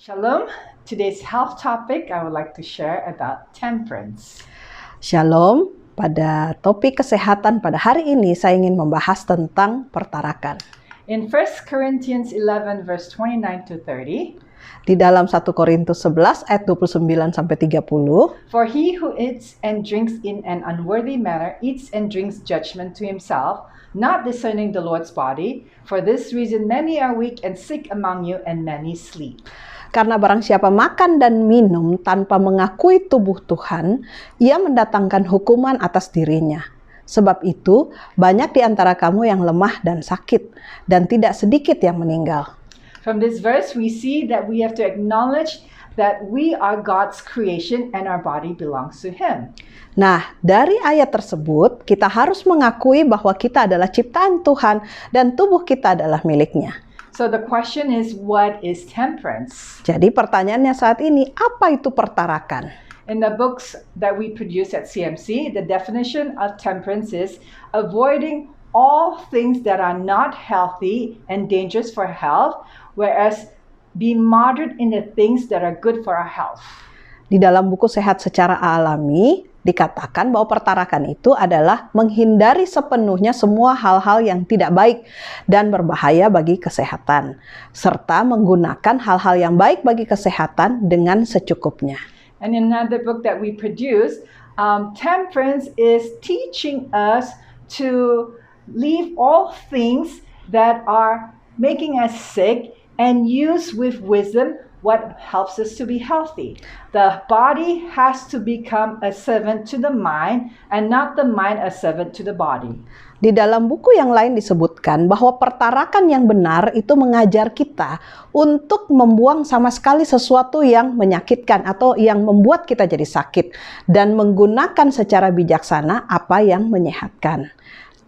Shalom. Today's health topic I would like to share about temperance. Shalom, pada topik kesehatan pada hari ini saya ingin membahas tentang pertarakan. In 1 Corinthians 11 verse 29 to 30, Di dalam 1 Korintus 11 ayat 29 sampai 30, for he who eats and drinks in an unworthy manner eats and drinks judgment to himself, not discerning the Lord's body. For this reason many are weak and sick among you, and many sleep. karena barang siapa makan dan minum tanpa mengakui tubuh Tuhan, ia mendatangkan hukuman atas dirinya. Sebab itu, banyak di antara kamu yang lemah dan sakit, dan tidak sedikit yang meninggal. From this verse we see that we have to acknowledge that we are God's creation and our body belongs to Him. Nah, dari ayat tersebut, kita harus mengakui bahwa kita adalah ciptaan Tuhan dan tubuh kita adalah miliknya. So the question is, what is temperance? Jadi pertanyaannya saat ini, apa itu pertarakan? In the books that we produce at CMC, the definition of temperance is avoiding all things that are not healthy and dangerous for health, whereas be moderate in the things that are good for our health. Di dalam buku Sehat Secara Alami, dikatakan bahwa pertarakan itu adalah menghindari sepenuhnya semua hal-hal yang tidak baik dan berbahaya bagi kesehatan, serta menggunakan hal-hal yang baik bagi kesehatan dengan secukupnya. And in another book that we produce, temperance is teaching us to leave all things that are making us sick and use with wisdom what helps us to be healthy. The body has to become a servant to the mind and not the mind a servant to the body. Di dalam buku yang lain disebutkan bahwa pertarakan yang benar itu mengajar kita untuk membuang sama sekali sesuatu yang menyakitkan atau yang membuat kita jadi sakit dan menggunakan secara bijaksana apa yang menyehatkan.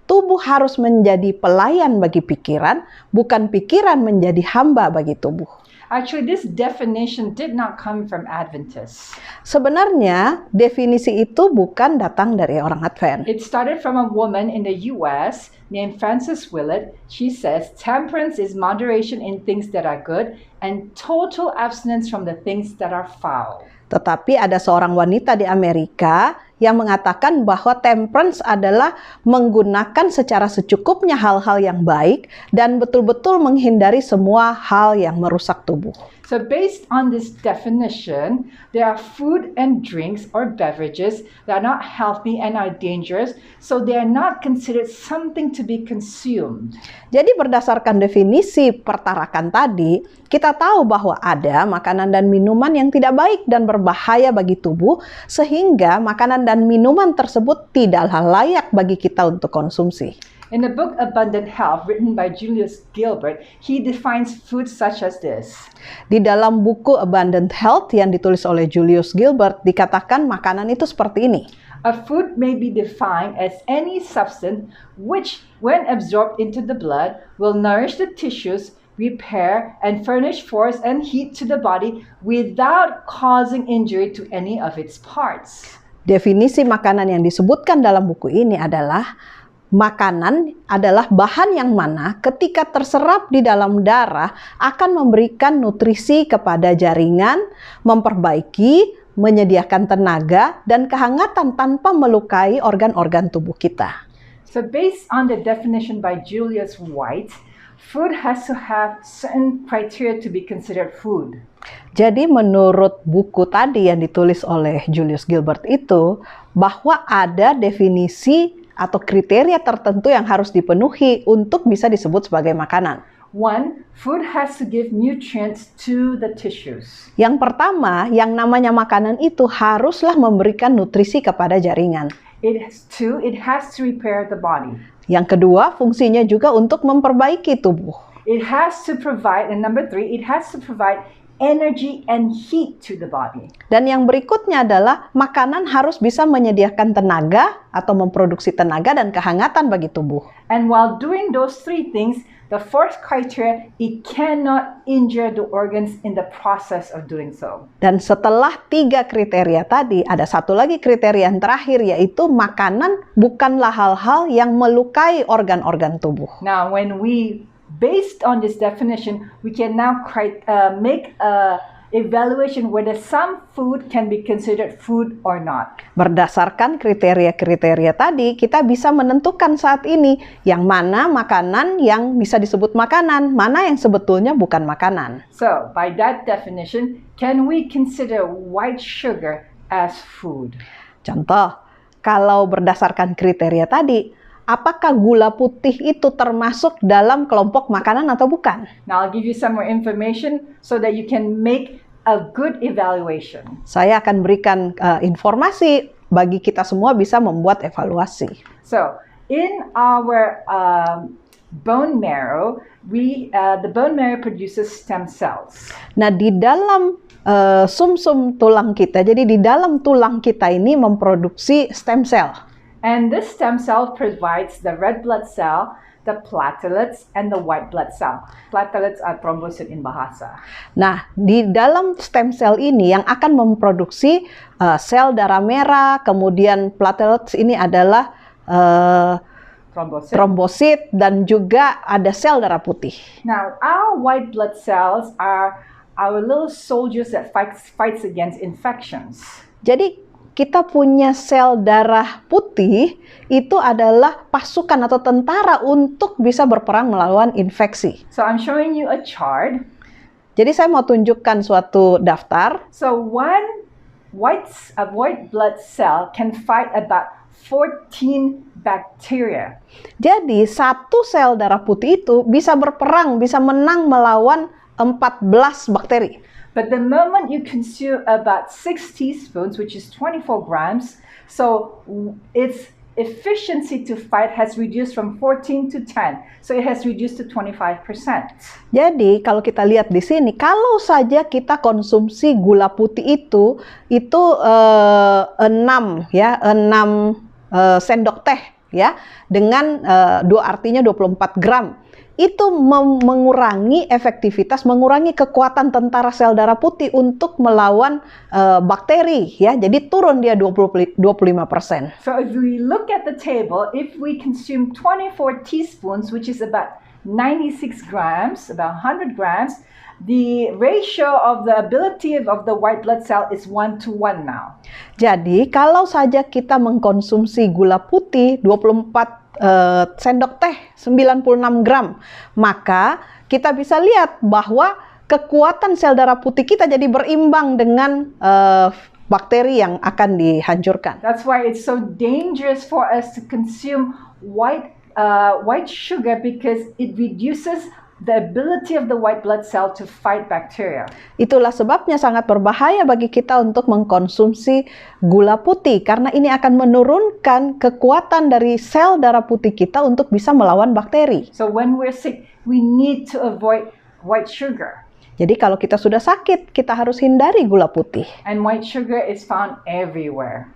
Tubuh harus menjadi pelayan bagi pikiran, bukan pikiran menjadi hamba bagi tubuh. Actually, this definition did not come from Adventists. Sebenarnya definisi itu bukan datang dari orang Advent. It started from a woman in the US named Frances Willett. She says temperance is moderation in things that are good and total abstinence from the things that are foul. Tetapi ada seorang wanita di Amerika yang mengatakan bahwa temperance adalah menggunakan secara secukupnya hal-hal yang baik dan betul-betul menghindari semua hal yang merusak tubuh. So based on this definition, there are food and drinks or beverages that are not healthy and are dangerous, so they are not considered something to be consumed. Jadi berdasarkan definisi pertarakan tadi, kita tahu bahwa ada makanan dan minuman yang tidak baik dan berbahaya bagi tubuh, sehingga makanan dan minuman tersebut tidaklah layak bagi kita untuk konsumsi. In the book Abundant Health, written by Julius Gilbert, he defines food such as this. Di dalam buku Abundant Health yang ditulis oleh Julius Gilbert, dikatakan makanan itu seperti ini. A food may be defined as any substance which, when absorbed into the blood, will nourish the tissues, repair, and furnish force and heat to the body without causing injury to any of its parts. Definisi makanan yang disebutkan dalam buku ini adalah makanan adalah bahan yang mana ketika terserap di dalam darah akan memberikan nutrisi kepada jaringan, memperbaiki, menyediakan tenaga, dan kehangatan tanpa melukai organ-organ tubuh kita. So based on the definition by Julius White, food has to have certain criteria to be considered food. Jadi menurut buku tadi yang ditulis oleh Julius Gilbert itu, bahwa ada definisi atau kriteria tertentu yang harus dipenuhi untuk bisa disebut sebagai makanan. One, food has to give nutrients to the tissues. Yang pertama, yang namanya makanan itu haruslah memberikan nutrisi kepada jaringan. It has to repair the body. Yang kedua, fungsinya juga untuk memperbaiki tubuh. It has to provide, and number three, it has to provide energy and heat to the body. Dan yang berikutnya adalah makanan harus bisa menyediakan tenaga atau memproduksi tenaga dan kehangatan bagi tubuh. And while doing those three things, the fourth criteria, it cannot injure the organs in the process of doing so. Dan setelah 3 kriteria tadi, ada satu lagi kriteria yang terakhir, yaitu makanan bukanlah hal-hal yang melukai organ-organ tubuh. Now, when we based on this definition, we can now make a evaluation whether some food can be considered food or not. Berdasarkan kriteria-kriteria tadi, kita bisa menentukan saat ini yang mana makanan yang bisa disebut makanan, mana yang sebetulnya bukan makanan. So, by that definition, can we consider white sugar as food? Contoh, kalau berdasarkan kriteria tadi, apakah gula putih itu termasuk dalam kelompok makanan atau bukan? Now, I'll give you some more information so that you can make a good evaluation. Saya akan berikan informasi bagi kita semua bisa membuat evaluasi. So, in our bone marrow, the bone marrow produces stem cells. Nah, di dalam sumsum tulang kita, jadi di dalam tulang kita ini memproduksi stem cell. And this stem cell provides the red blood cell, the platelets, and the white blood cell. Platelets are thrombocyte in bahasa. Nah, di dalam stem cell ini yang akan memproduksi sel darah merah, kemudian platelets ini adalah trombosit, dan juga ada sel darah putih. Now, our white blood cells are our little soldiers that fights against infections. Jadi kita punya sel darah putih itu adalah pasukan atau tentara untuk bisa berperang melawan infeksi. So I'm showing you a chart. Jadi saya mau tunjukkan suatu daftar. So one white blood cell can fight about 14 bacteria. Jadi satu sel darah putih itu bisa berperang, bisa menang melawan 14 bakteri. But the moment you consume about 6 teaspoons, which is 24 grams, so its efficiency to fight has reduced from 14 to 10. So it has reduced to 25%. Jadi kalau kita lihat di sini, kalau saja kita konsumsi gula putih itu 6 sendok teh ya, dengan artinya 24 gram. Itu mengurangi efektivitas, mengurangi kekuatan tentara sel darah putih untuk melawan bakteri ya. Jadi turun dia 25%. So if we look at the table, if we consume 24 teaspoons, which is about 96 grams, about 100 grams, the ratio of the ability of the white blood cell is 1:1 now. Jadi kalau saja kita mengkonsumsi gula putih 24 sendok teh 96 gram, maka kita bisa lihat bahwa kekuatan sel darah putih kita jadi berimbang dengan bakteri yang akan dihancurkan. That's why it's so dangerous for us to consume white sugar, because it reduces the ability of the white blood cell to fight bacteria. Itulah sebabnya sangat berbahaya bagi kita untuk mengkonsumsi gula putih, karena ini akan menurunkan kekuatan dari sel darah putih kita untuk bisa melawan bakteri. So when we're sick, we need to avoid white sugar. Jadi kalau kita sudah sakit, kita harus hindari gula putih. And white sugar is found everywhere.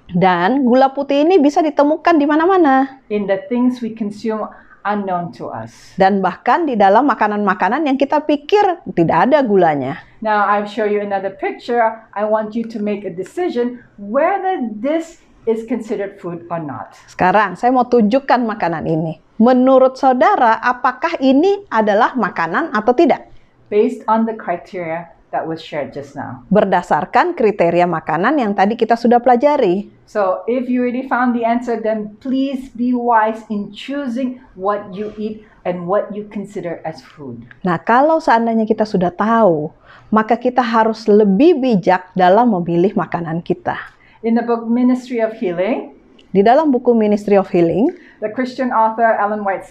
Dan gula putih ini bisa ditemukan di mana-mana. In the things we consume unknown to us. Dan bahkan di dalam makanan-makanan yang kita pikir tidak ada gulanya. Now I'll show you another picture. I want you to make a decision whether this is considered food or not. Sekarang saya mau tunjukkan makanan ini. Menurut saudara, apakah ini adalah makanan atau tidak? Based on the criteria that was shared just now. Berdasarkan kriteria makanan yang tadi kita sudah pelajari. So if you already found the answer, then please be wise in choosing what you eat and what you consider as food. Nah, kalau seandainya kita sudah tahu, maka kita harus lebih bijak dalam memilih makanan kita. In the book Ministry of Healing, di dalam buku Ministry of Healing, the Christian author Ellen White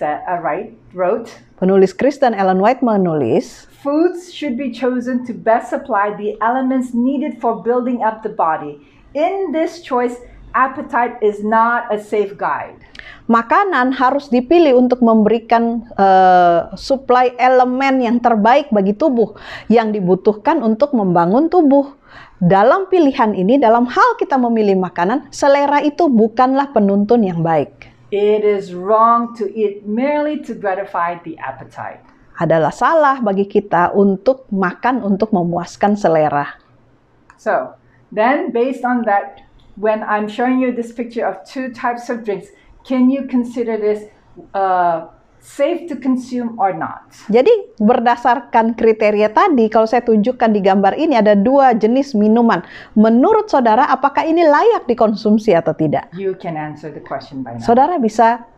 wrote, penulis Kristen Ellen White menulis, foods should be chosen to best supply the elements needed for building up the body. In this choice, appetite is not a safe guide. Makanan harus dipilih untuk memberikan suplai elemen yang terbaik bagi tubuh yang dibutuhkan untuk membangun tubuh. Dalam pilihan ini, dalam hal kita memilih makanan, selera itu bukanlah penuntun yang baik. It is wrong to eat merely to gratify the appetite. Adalah salah bagi kita untuk makan untuk memuaskan selera. So, then based on that, when I'm showing you this picture of two types of drinks, can you consider this safe to consume or not. Jadi berdasarkan kriteria tadi, kalau saya tunjukkan di gambar ini ada 2 jenis minuman. Menurut saudara, apakah ini layak dikonsumsi atau tidak? You can answer the question by now. Saudara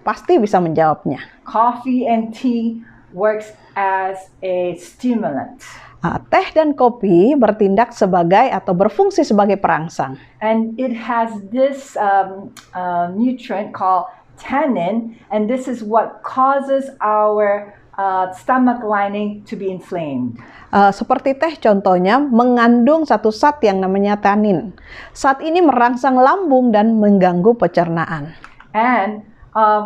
pasti bisa menjawabnya. Coffee and tea works as a stimulant. Teh dan kopi bertindak sebagai atau berfungsi sebagai perangsang. And it has this nutrient called tannin, and this is what causes our stomach lining to be inflamed. Seperti teh contohnya mengandung satu zat yang namanya tanin. Zat ini merangsang lambung dan mengganggu pencernaan. And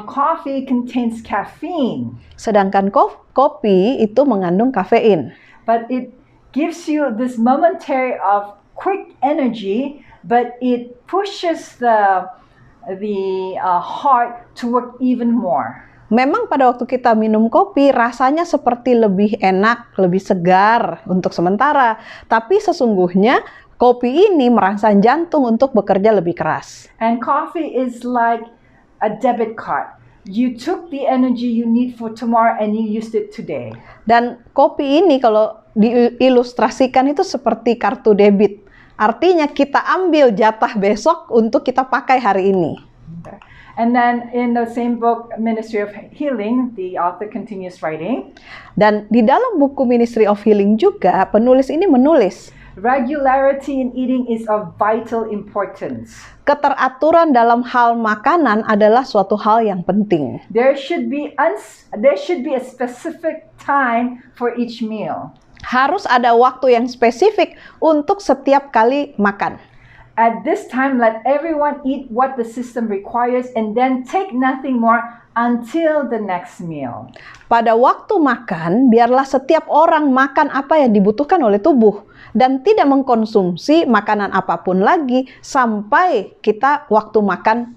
coffee contains caffeine. Sedangkan kopi itu mengandung kafein. But it gives you this momentary of quick energy, but it pushes the heart to work even more. Memang pada waktu kita minum kopi rasanya seperti lebih enak, lebih segar untuk sementara. Tapi sesungguhnya kopi ini merangsang jantung untuk bekerja lebih keras. And coffee is like a debit card. You took the energy you need for tomorrow and you used it today. Dan kopi ini kalau diilustrasikan itu seperti kartu debit. Artinya kita ambil jatah besok untuk kita pakai hari ini. And then in the same book, Ministry of Healing, the author continues writing. Dan di dalam buku Ministry of Healing juga penulis ini menulis, regularity in eating is of vital importance. Keteraturan dalam hal makanan adalah suatu hal yang penting. There should be a specific time for each meal. Harus ada waktu yang spesifik untuk setiap kali makan. At this time, let everyone eat what the system requires and then take nothing more until the next meal. Pada waktu makan, biarlah setiap orang makan apa yang dibutuhkan oleh tubuh dan tidak mengkonsumsi makanan apapun lagi sampai kita waktu makan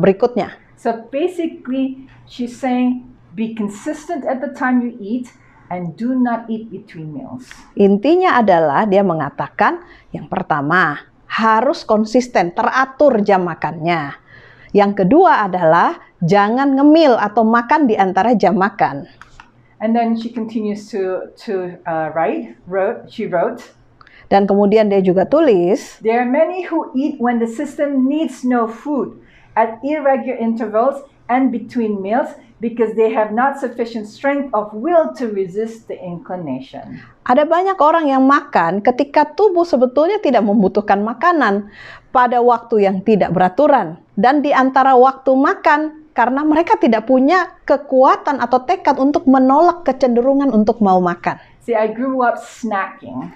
berikutnya. So basically, she's saying be consistent at the time you eat and do not eat between meals. Intinya adalah dia mengatakan yang pertama, harus konsisten, teratur jam makannya. Yang kedua adalah jangan ngemil atau makan di antara jam makan. And then she continues to wrote. Dan kemudian dia juga tulis, there are many who eat when the system needs no food at irregular intervals and between meals because they have not sufficient strength of will to resist the inclination. Ada banyak orang yang makan ketika tubuh sebetulnya tidak membutuhkan makanan pada waktu yang tidak beraturan dan di antara waktu makan karena mereka tidak punya kekuatan atau tekad untuk menolak kecenderungan untuk mau makan. See, I grew up snacking.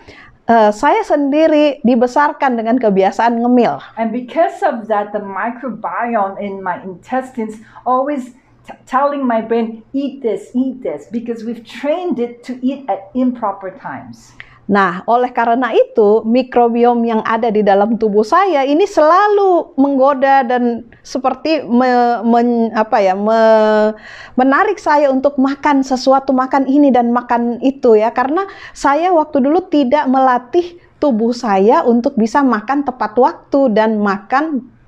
Saya sendiri dibesarkan dengan kebiasaan ngemil. And because of that, the microbiome in my intestines always telling my brain, eat this, because we've trained it to eat at improper times. Nah, oleh karena itu, mikrobiom yang ada di dalam tubuh saya ini selalu menggoda dan seperti menarik saya untuk makan sesuatu, makan ini dan makan itu ya. Karena saya waktu dulu tidak melatih tubuh saya untuk bisa makan tepat waktu dan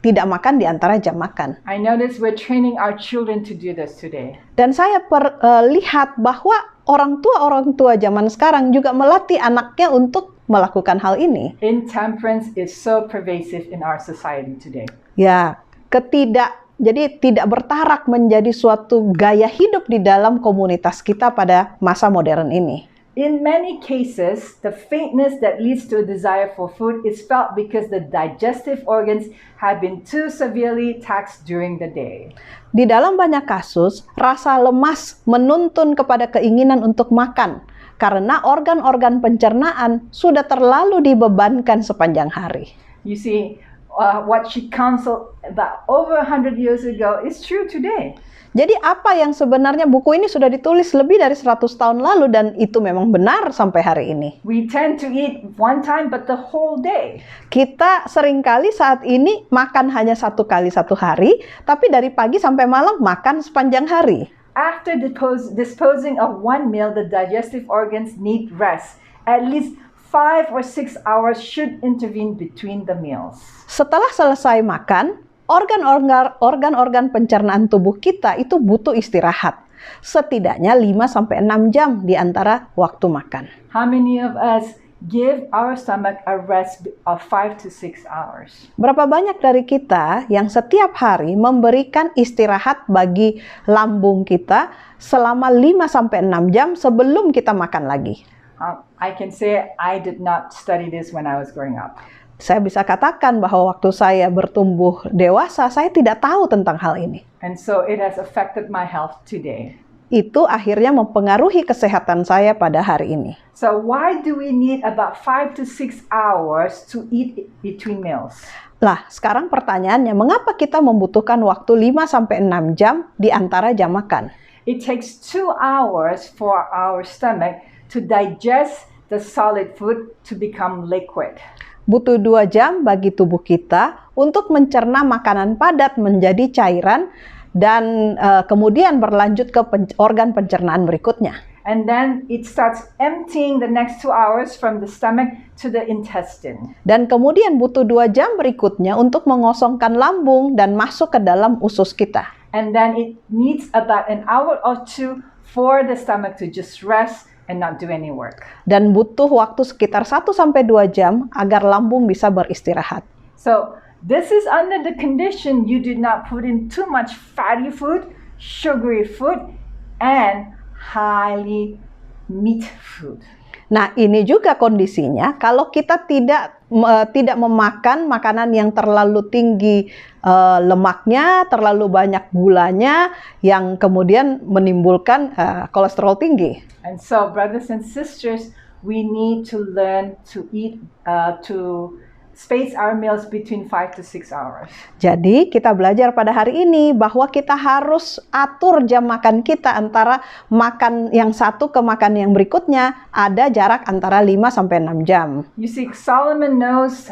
tidak makan di antara jam makan. I notice we're training our children to do this today. Dan saya lihat bahwa orang tua zaman sekarang juga melatih anaknya untuk melakukan hal ini. Intemperance is so pervasive in our society today. Ya, jadi tidak bertarak menjadi suatu gaya hidup di dalam komunitas kita pada masa modern ini. In many cases, the faintness that leads to a desire for food is felt because the digestive organs have been too severely taxed during the day. Di dalam banyak kasus, rasa lemas menuntun kepada keinginan untuk makan karena organ-organ pencernaan sudah terlalu dibebankan sepanjang hari. You see, what she counseled about over 100 years ago is true today. Jadi apa yang sebenarnya buku ini sudah ditulis lebih dari 100 tahun lalu dan itu memang benar sampai hari ini. We tend to eat one time but the whole day. Kita seringkali saat ini makan hanya satu kali satu hari, tapi dari pagi sampai malam makan sepanjang hari. After disposing of one meal, the digestive organs need rest. At least 5 or 6 hours should intervene between the meals. Setelah selesai makan, organ-organ pencernaan tubuh kita itu butuh istirahat. setidaknya 5-6 jam di antara waktu makan. How many of us give our stomach a rest of 5 to 6 hours? Berapa banyak dari kita yang setiap hari memberikan istirahat bagi lambung kita selama 5-6 jam sebelum kita makan lagi? I can say I did not study this when I was growing up. Saya bisa katakan bahwa waktu saya bertumbuh dewasa, saya tidak tahu tentang hal ini. And so it has affected my health today. Itu akhirnya mempengaruhi kesehatan saya pada hari ini. So why do we need about 5 to 6 hours to eat between meals? Lah, sekarang pertanyaannya, mengapa kita membutuhkan waktu 5-6 jam di antara jam makan? It takes 2 hours for our stomach to digest the solid food to become liquid. Butuh 2 jam bagi tubuh kita untuk mencerna makanan padat menjadi cairan dan kemudian berlanjut ke organ pencernaan berikutnya. And then it starts emptying the next 2 hours from the stomach to the intestine. Dan kemudian butuh 2 jam berikutnya untuk mengosongkan lambung dan masuk ke dalam usus kita. And then it needs about an hour or 2 for the stomach to just rest and not do any work. Dan butuh waktu sekitar 1-2 jam agar lambung bisa beristirahat. So this is under the condition you did not put in too much fatty food, sugary food, and highly meat food. Nah, ini juga kondisinya kalau kita tidak memakan makanan yang terlalu tinggi lemaknya, terlalu banyak gulanya, yang kemudian menimbulkan kolesterol tinggi. And so, brothers and sisters, we need to learn to eat, to space our meals between 5 to 6 hours. Jadi kita belajar pada hari ini bahwa kita harus atur jam makan kita antara makan yang satu ke makan yang berikutnya, ada jarak antara 5-6 jam. You see, Solomon knows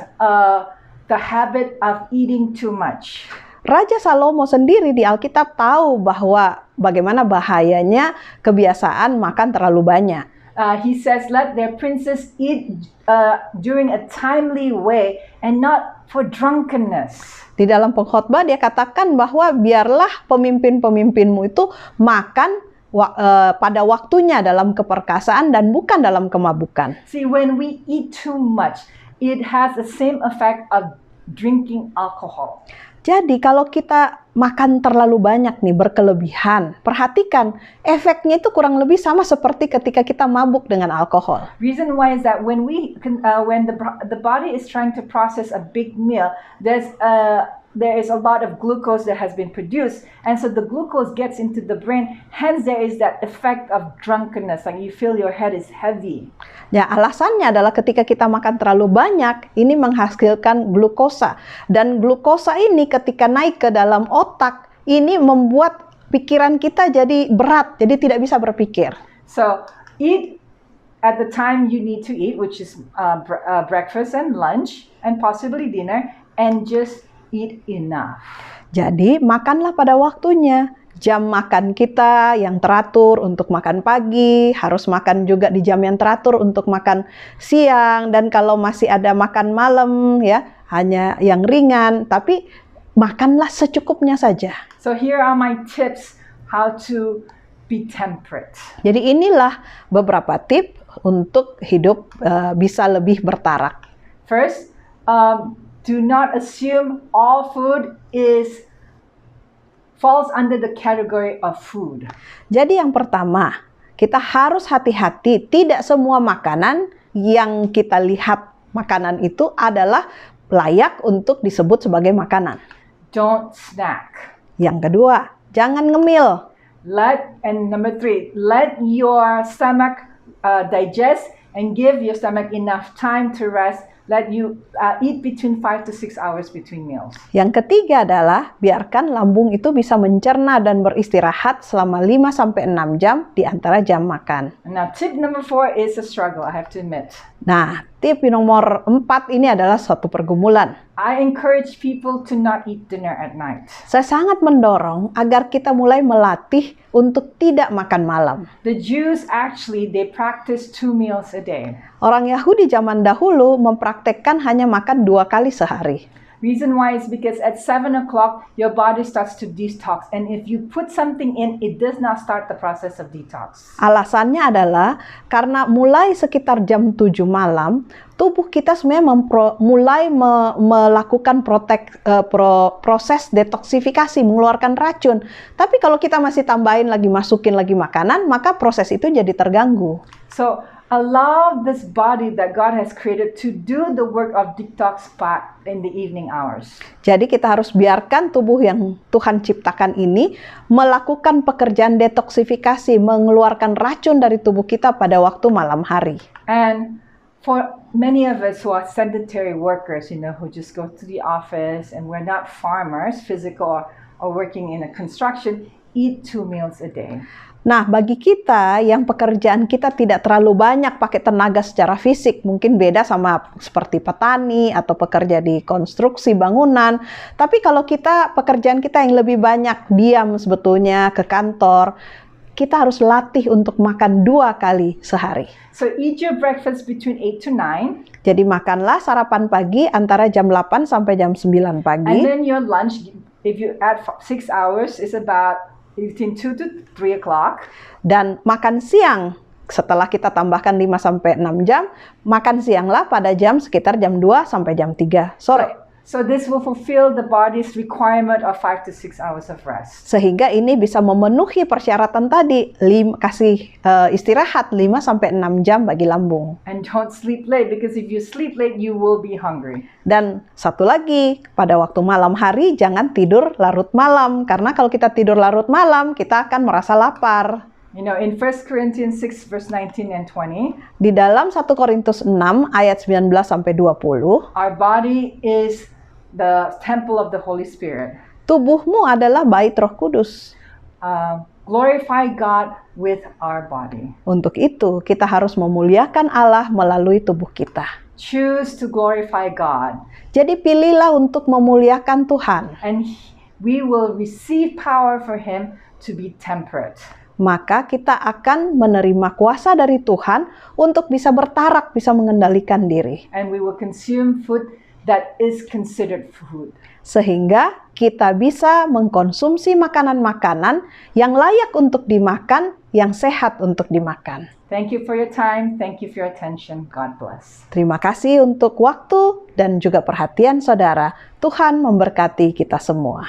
the habit of eating too much. Raja Salomo sendiri di Alkitab tahu bahwa bagaimana bahayanya kebiasaan makan terlalu banyak. He says, let their princes eat during a timely way and not for drunkenness. Di dalam pengkhotbah dia katakan bahwa biarlah pemimpin-pemimpinmu itu makan pada waktunya dalam keperkasaan dan bukan dalam kemabukan. See, when we eat too much, it has the same effect of drinking alcohol. Jadi kalau kita makan terlalu banyak nih, berkelebihan, perhatikan efeknya itu kurang lebih sama seperti ketika kita mabuk dengan alkohol. Reason why is that when the body is trying to process a big meal, there is a lot of glucose that has been produced, and so the glucose gets into the brain. Hence, there is that effect of drunkenness, like you feel your head is heavy. Ya, alasannya adalah ketika kita makan terlalu banyak, ini menghasilkan glukosa. Dan glukosa ini ketika naik ke dalam otak, ini membuat pikiran kita jadi berat, jadi tidak bisa berpikir. So, eat at the time you need to eat, which is breakfast and lunch, and possibly dinner, and just eat enough. Jadi, makanlah pada waktunya. Jam makan kita yang teratur untuk makan pagi, harus makan juga di jam yang teratur untuk makan siang, dan kalau masih ada makan malam ya, hanya yang ringan, tapi makanlah secukupnya saja. So here are my tips how to be temperate. Jadi inilah beberapa tips untuk hidup bisa lebih bertarak. First, do not assume all food falls under the category of food. Jadi yang pertama, kita harus hati-hati, tidak semua makanan yang kita lihat makanan itu adalah layak untuk disebut sebagai makanan. Don't snack. Yang kedua, jangan ngemil. And number 3, let your stomach digest and give your stomach enough time to rest. Let you eat between 5 to 6 hours between meals. Yang ketiga adalah biarkan lambung itu bisa mencerna dan beristirahat selama 5-6 jam di antara jam makan. Now tip number 4 is a struggle, I have to admit. Nah, tip nomor 4 ini adalah suatu pergumulan. I encourage people to not eat dinner at night. Saya sangat mendorong agar kita mulai melatih untuk tidak makan malam. The Jews actually, they practice 2 meals a day. Orang Yahudi zaman dahulu mempraktekkan hanya makan 2 kali sehari. Reason why is because at 7 o'clock, your body starts to detox. And if you put something in, it does not start the process of detox. Alasannya adalah karena mulai sekitar jam 7 malam, tubuh kita sebenarnya mulai melakukan proses detoksifikasi, mengeluarkan racun. Tapi kalau kita masih tambahin lagi, masukin lagi makanan, maka proses itu jadi terganggu. So, allow this body that God has created to do the work of detox part in the evening hours. Jadi kita harus biarkan tubuh yang Tuhan ciptakan ini melakukan pekerjaan detoksifikasi, mengeluarkan racun dari tubuh kita pada waktu malam hari. And for many of us who are sedentary workers, who just go to the office and we're not farmers, physical or working in a construction, eat 2 meals a day. Nah, bagi kita yang pekerjaan kita tidak terlalu banyak pakai tenaga secara fisik, mungkin beda sama seperti petani atau pekerja di konstruksi bangunan. Tapi kalau pekerjaan kita yang lebih banyak diam sebetulnya ke kantor, kita harus latih untuk makan 2 kali sehari. So eat your breakfast between 8 to 9. Jadi makanlah sarapan pagi antara jam 8 sampai jam 9 pagi. And then your lunch, if you add 6 hours, is about between 2 to 3 o'clock. Dan makan siang setelah kita tambahkan 5 sampai 6 jam, makan sianglah pada sekitar jam 2 sampai jam 3 sore. So this will fulfill the body's requirement of 5 to 6 hours of rest. Sehingga ini bisa memenuhi persyaratan tadi, kasih istirahat 5 sampai 6 jam bagi lambung. And don't sleep late, because if you sleep late, you will be hungry. Dan satu lagi, pada waktu malam hari jangan tidur larut malam, karena kalau kita tidur larut malam, kita akan merasa lapar. In 1 Corinthians 6 verse 19 and 20, di dalam 1 Korintus 6 ayat 19 sampai 20, our body is the temple of the Holy Spirit. Tubuhmu adalah bait Roh Kudus. Glorify God with our body. Untuk itu, kita harus memuliakan Allah melalui tubuh kita. Choose to glorify God. Jadi pilihlah untuk memuliakan Tuhan. And we will receive power for Him to be temperate. Maka kita akan menerima kuasa dari Tuhan untuk bisa bertarak, bisa mengendalikan diri. And we will consume food that is considered food. Sehingga kita bisa mengkonsumsi makanan-makanan yang layak untuk dimakan, yang sehat untuk dimakan. Thank you for your time. Thank you for your attention. God bless. Terima kasih untuk waktu dan juga perhatian saudara. Tuhan memberkati kita semua.